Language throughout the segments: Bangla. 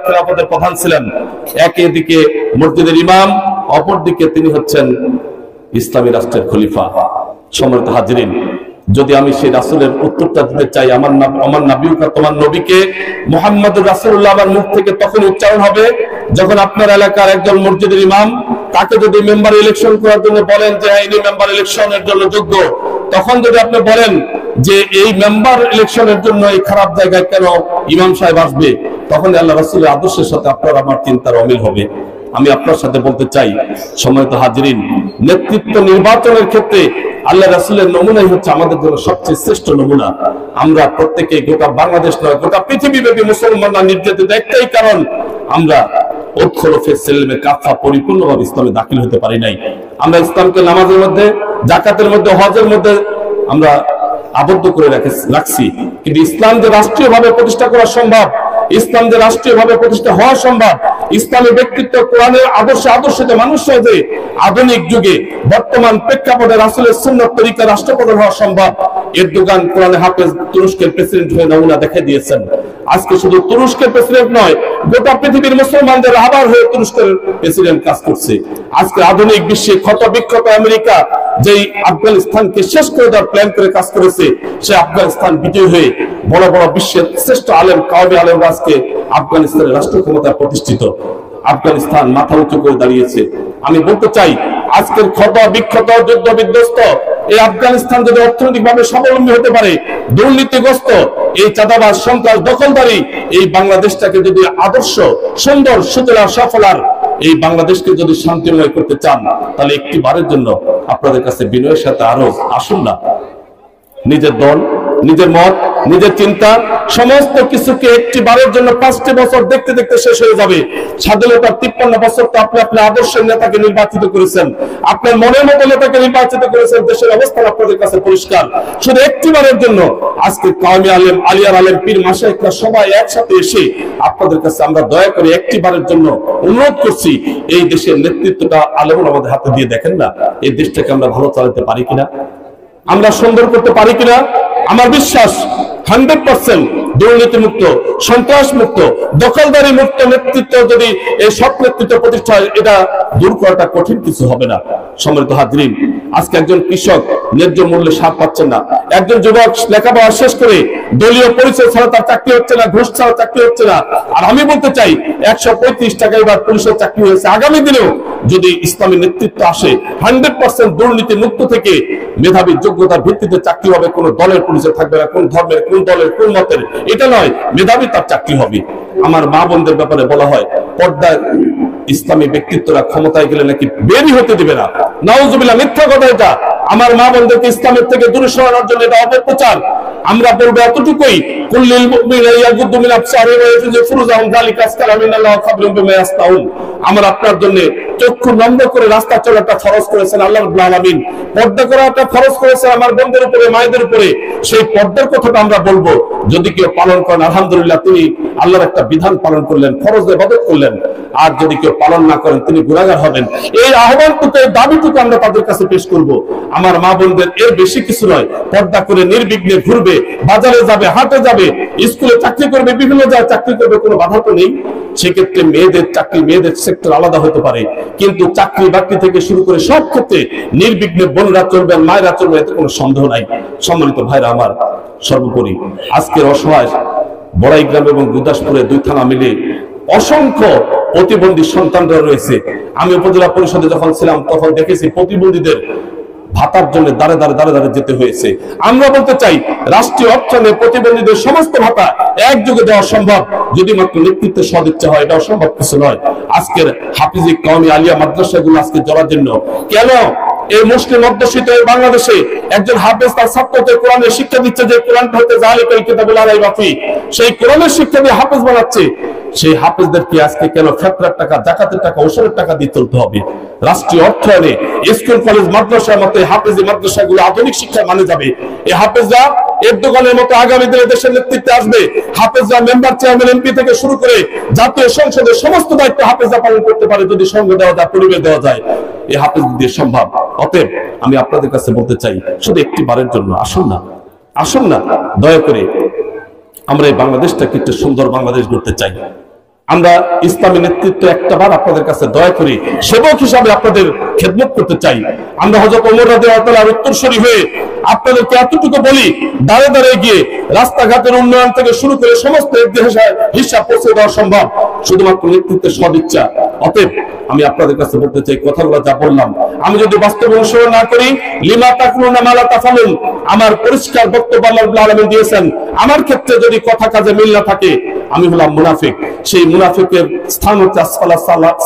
খেলাফতের প্রধান ছিলেন। একদিকে মসজিদের ইমাম, অপরদিকে তিনি হচ্ছেন ইসলামী রাষ্ট্রের খলিফা। সম্মানিত হাজিরিন, যদি আমি সেই রাসূলের উত্তরটা দিতে চাই, আমার নবীকে, তোমার নবীকে মুহাম্মদুর রাসূলুল্লাহ আমার মুখ থেকে তখন উচ্চারণ হবে যখন আপনার এলাকার একজন মসজিদের ইমাম তাকে যদি মেম্বার ইলেকশন করার জন্য বলেন যে ইনি মেম্বার ইলেকশনের জন্য যোগ্য, তখন যদি আপনি বলেন যে এই মেম্বার ইলেকশনের জন্য এই খারাপ জায়গায় কেন ইমাম সাহেব আসবে, তখন আল্লাহ রাসূলের আদর্শের সাথে আপনার আমার চিন্তার অমিল হবে। আমি আপনার সাথে বলতে চাই, সম্মানিত হাজিরিন, নেতৃত্ব নির্বাচনের ক্ষেত্রে আল্লাহ রাসূলের নমুনাই হচ্ছে আমাদের জন্য সবচেয়ে শ্রেষ্ঠ নমুনা। আমরা প্রত্যেকে, গোটা বাংলাদেশ নয় গোটা পৃথিবীব্যাপী মুসলমানরা নির্যাতিত একটাই কারণ, আমরা পরিপূর্ণভাবে ইসলামে দাখিল হতে পারি নাই। আমরা ইসলামকে নামাজের মধ্যে, জাকাতের মধ্যে, হজের মধ্যে আমরা আবদ্ধ করে রাখছি, কিন্তু ইসলাম যে রাষ্ট্রীয়ভাবে প্রতিষ্ঠা করা সম্ভব, ইসলাম যে রাষ্ট্রীয়ভাবে প্রতিষ্ঠা হওয়া সম্ভব, ইসলামী ব্যক্তিত্ব কোরআনের আদর্শে মানুষ সহজে আধুনিক যুগে বর্তমান প্রেক্ষাপটে রাসূলের সুন্নাত তরিকা রাষ্ট্রপ্রধান হওয়া সম্ভব। এরদোগান কোরআনে হাফেজ তুরস্কের প্রেসিডেন্ট হয়ে নমুনা দেখে দিয়েছেন। আজকে শুধু তুরস্কের প্রেসিডেন্ট নয়, গোটা পৃথিবীর মুসলমানদের রাহবার হয়ে তুরস্কের প্রেসিডেন্ট কাজ করছে। আজকে আধুনিক বিশ্বে ক্ষত বিক্ষত আমেরিকা যেই আফগানিস্তানকে শেষ করে দেওয়ার প্ল্যান করে কাজ করেছে, সে আফগানিস্তান বিজয় হয়ে বড় বড় বিশ্বের শ্রেষ্ঠ আলেম, কাওমি আলেমরা আজকে আফগানিস্তানের রাষ্ট্র ক্ষমতা প্রতিষ্ঠিত। আফগানিস্তান মাথা উঁচু করে দাঁড়িয়েছে। আমি বলতে চাই, আজকের ক্ষত বিক্ষত যুদ্ধ বিধ্বস্ত এই আফগানিস্তান যদি অর্থনৈতিকভাবে স্বাবলম্বী হতে পারে, দুর্নীতিগ্রস্ত এই চাঁদাবাজ, সন্ত্রাস, দখলদারি এই বাংলাদেশটাকে যদি আদর্শ, সুন্দর, সুতরাং সফলার এই বাংলাদেশকে যদি শান্তিময় করতে চান, তাহলে একটি বারের জন্য আপনাদের কাছে বিনয়ের সাথে আরো আসুন না, নিজের দল, নিজের মত, নিজের চিন্তা সমস্ত কিছুকে একটি বারের জন্য 5টি বছর দেখতে দেখতে শেষ হয়ে যাবে। স্বাধীনতার 53 বছর তো আপনি আপনার আদর্শের নেতাকে নির্বাচিত করেছেন, আপনার মনের মতো নেতাকে নির্বাচিত করেছেন। দেশের অবস্থান আপনাদের কাছে পরিষ্কার। শুধু একটি বারের জন্য আজকে কাওমি আলেম, আলিয়ার আলেম, পীর মাশায়েখরা সবাই একসাথে এসে আপনাদের কাছে আমরা দয়া করে একটি বারের জন্য অনুরোধ করছি, এই দেশের নেতৃত্বটা আলেমরা আমাদের হাতে দিয়ে দেখেন না, এই দেশটাকে আমরা ভালো চালাতে পারি কিনা, আমরা সুন্দর করতে পারি কিনা। আমার বিশ্বাস 100% দুর্নীতি মুক্ত, সন্ত্রাস মুক্ত, দখলদারি মুক্ত নেতৃত্ব যদি এই সব নেতৃত্ব প্রতিষ্ঠা হয়, এটা দূর করাটা কঠিন কিছু হবে না। সম্মানিত হাজিরিন, আজকে একজন কৃষক ন্যায্য মূল্যে সার পাচ্ছেন না, একজন যুবক লেখাপড়া শেষ করে দলীয় পরিচয় ছাড়া তার চাকরি হচ্ছে না, ঘুষ ছাড়া চাকরি হচ্ছে না। আর আমি বলতে চাই, 135 টাকায় এবার পুলিশের চাকরি হয়েছে। আগামী দিনেও যদি ইসলামী নেতৃত্ব আসে, 100% দুর্নীতি মুক্ত থেকে মেধাবী যোগ্যতার ভিত্তিতে চাকরি হবে। কোন দলের পরিচয় থাকবে না, কোন ধর্মের, কোন দলের, কোন মতের, এটা নয়, মেধাবী তার চাকরি হবে। আমার মা বোনদের ব্যাপারে বলা হয়, পর্দায় ইসলামী ব্যক্তিত্বরা ক্ষমতায় গেলে নাকি বেরই হতে দিবে না। নাউজুবিল্লাহ, মিথ্যা কথা এটা। আমার মা বোনদেরকে ইসলামের থেকে দূরে সরানোর জন্য এটা অপপ্রচার। আমরা বলবো এতটুকুই, কুল্লিল মুমিনিনা ইয়াগুদ্দু মিন আবসারিহিম ওয়া ইয়াহফাযু ফুরুজাহুম যালিকা আযকা মিনাল্লাহি খাবিরুম বিমা ইয়াসনাউন। আমরা আপনার জন্য চক্ষু বন্ধ করে রাস্তা চলাটা ফরজ করেছেন আল্লাহ রাব্বুল আলামিন, পর্দা করাটা ফরজ করেছেন আমার বোনদের উপরে, মায়েদের উপরে। সেই পর্দার কথাটা আমরা বলবো, যদি কেউ পালন করেন আলহামদুলিল্লাহ, তিনি আল্লাহর একটা বিধান পালন করলেন, ফরজ ইবাদত করলেন। আর যদি কেউ পালন না করেন, তিনি গুনাহগার হবেন। এই আহ্বানটুকু, এই দাবিটুকু আমরা তাদের কাছে পেশ করব। আমার মা বোনদের এর বেশি কিছু নয়, পর্দা করে নির্বিঘ্নে ঘুরবে, বাজারে যাবে, হাটে যাবে, স্কুলে চাকরি করবে, বিভিন্ন জায়গায় চাকরি করবে, কোনো বাধা তো নেই। সেক্ষেত্রে মেয়েদের চাকরি, মেয়েদের সেক্টর আলাদা হতে পারে, কিন্তু চাকরি বাকরি থেকে শুরু করে সব ক্ষেত্রে নির্বিঘ্নে বোনরা চলবেন, মায়েরা চলবেন, এতে কোনো সন্দেহ নাই। সম্মানিত ভাইরা আমার, সর্বোপরি আজকের অসহায় বড়াইগ্রাম এবং গুরদাসপুরে 2 থানা মিলে অসংখ্য প্রতিবন্ধী সন্তানরা রয়েছে। আমি উপজেলা পরিষদে যখন ছিলাম তখন দেখেছি প্রতিবন্ধীদের ভাতার জন্য দাঁড়ে দাঁড়ে যেতে হয়েছে। আমরা বলতে চাই, রাষ্ট্রীয় অর্থায়নে প্রতিবন্ধীদের সমস্ত ভাতা একযোগে দেওয়া সম্ভব, যদি মাত্র নেতৃত্বের সদিচ্ছা হয়। এটা অসম্ভব কিছু নয়। আজকের হাফিজি, কাওমি, আলিয়া মাদ্রাসাগুলো আজকে জড়ার জন্য কেন এই মুসলিম অধ্যুষিত বাংলাদেশে একজন হাফেজ তার ছাত্রকে কোরআনের শিক্ষা দিচ্ছে, যে কোরআনটা হতে যালিকাল কিতাবুল লা রাইবা ফি, সেই কোরআনের শিক্ষা দিয়ে হাফেজ বানাচ্ছে। সেই হাফেজদেরকে আজকে কেন ফিতরার টাকা, যাকাতের টাকা, ওশরের টাকা দিয়ে চলতে হবে? রাষ্ট্রীয় অর্থায়নে স্কুল, কলেজ, মাদ্রাসার মতো হাফেজি মাদ্রাসাগুলো আধুনিক শিক্ষা মানে যাবে। এই হাফেজরা এরদোগানের মতো আগামী দিনে দেশের নেতৃত্বে আসবে। হাফেজরা মেম্বার, চেয়ারম্যান, এমপি থেকে শুরু করে জাতীয় সংসদের সমস্ত দায়িত্ব হাফেজরা পালন করতে পারে, যদি সঙ্গ দেওয়া যায়, পরিবেশ দেওয়া যায়। এই হাফেজ দিয়ে সম্ভব। অতএব আমি আপনাদের কাছে বলতে চাই, শুধু একটি বারের জন্য আসুন না, আসুন না, দয়া করে আমরা এই বাংলাদেশটাকে একটু সুন্দর বাংলাদেশ গড়তে চাই। আমরা ইসলামী নেতৃত্ব একটাবার আপনাদের কাছে দয়া করি সেবক হিসাবে আপনাদের খেদমত করতে চাই। আমরা হযরত ওমর রাদিয়াল্লাহু তাআলার উত্তরসূরি হয়ে আপনাদেরকে এতটুকু বলি, দাঁড়ে দাঁড়িয়ে গিয়ে রাস্তাঘাটের উন্নয়ন থেকে শুরু করে সমস্ত হিসাব পৌঁছে দেওয়া সম্ভব শুধুমাত্র নেতৃত্বের সদিচ্ছা। অতএব আমি আপনাদের কাছে বলতে চাই, কথাগুলো যা বললাম আমি যদি বাস্তবে অনুসরণ না করি, লিমা তাকুলুনা মা লা তাফালুন, আমার পরিষ্কার বক্তব্য আল্লাহ রাব্বুল আলামিন দিয়েছেন। আমার ক্ষেত্রে যদি কথা কাজে মিল না থাকে আমি হলাম মুনাফিক। সেই মুনাফিকের স্থান হচ্ছে আসফালা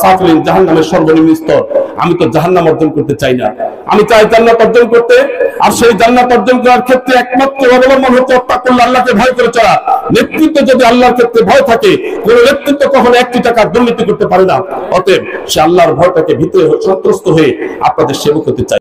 সাফিলিন, জাহান্নামের সর্বনিম্ন স্তর। আমি তো জাহান্নাম অর্জন করতে চাই না, আমি চাই জান্নাত অর্জন করতে। আর সেই জান্নাত অর্জন করার ক্ষেত্রে একমাত্র অবলম্বন হচ্ছে তাকওয়াল্লাহ, আল্লাহকে ভয় করে চলা। নেতৃত্ব যদি আল্লাহর ক্ষেত্রে ভয় থাকে, কোন নেতৃত্ব কখনো একটি টাকা দুর্নীতি করতে পারে না। অতএব সে আল্লাহর ভয়টাকে ভিতরে সন্ত্রস্ত হয়ে আপনাদের সেবক হতে চাই।